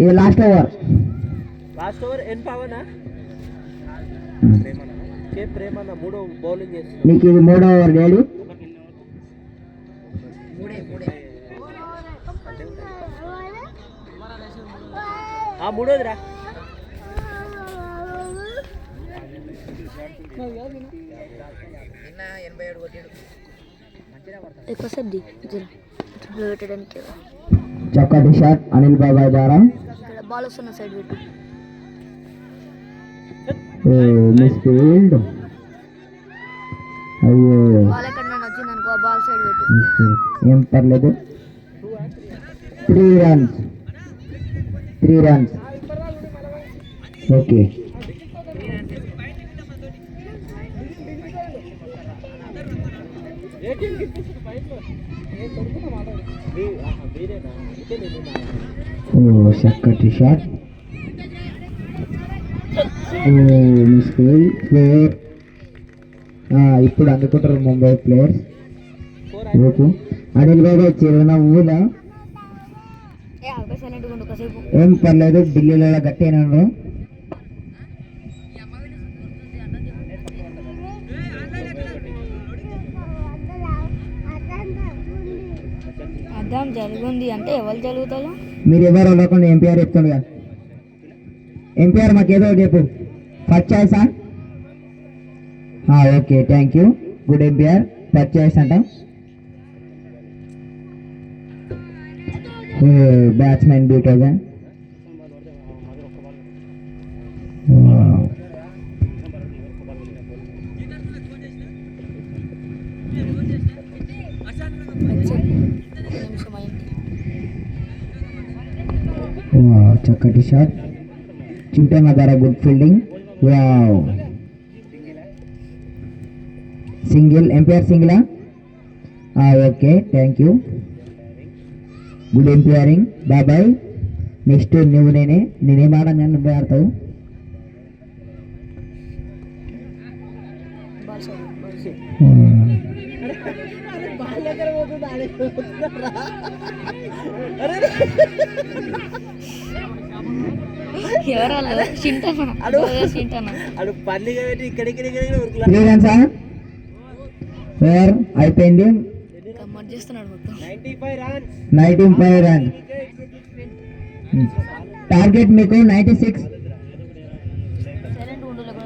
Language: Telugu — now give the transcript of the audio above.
ఇది లాస్ట్ ఓవర్. ఎన్ పవనా ప్రేమన్న మూడో బౌలింగ్ చేస్తుంది. నీకు ఇది మూడో ఓవర్ డాడీ. మూడోదిరా. చక్కటి షాట్ అనిల్ బాబాయ్ ద్వారా. బాల్ వస్తున్న సైడ్ పెట్టు. Miss field. అయ్యో బాల్ ఎక్కడ వచ్చింది అనుకో, బాల్ సైడ్ పెట్టు. ఏం పర్లేదు. 3 runs. ఓకే. చక్కటి షాట్. Miss field. 4. ఇప్పుడు అందుకుంటారు ముంబై ప్లేయర్స్. అనిల్ బాబు చిరునవ్వులా. ఏం పర్లేదు, ఢిల్లీలో గట్టి అయినా. అర్థం జరుగుంది అంటే ఎవరు జరుగుతారు? మీరు ఎవరు అవ్వకుండా ఎంపీఆర్ చెప్తాను కదా. ఎంపీఆర్ మాకు ఏదో చెప్పు. ఫస్ట్ చాయిసా? Okay, thank you. Good umpire. First choice అంట. బ్యాట్స్మెన్ బీటోగా. చక్కటి షాట్. చింటన్న ద్వారా good fielding. Wow, single. Umpire సింగిలా? Okay, thank you. Good umpiring బాబాయ్. నెక్స్ట్ నువ్వు నేనేం ఆడను, నువ్వే ఆడతావు. అయిపోయింది. 95 runs. టార్గెట్ మీకు 96.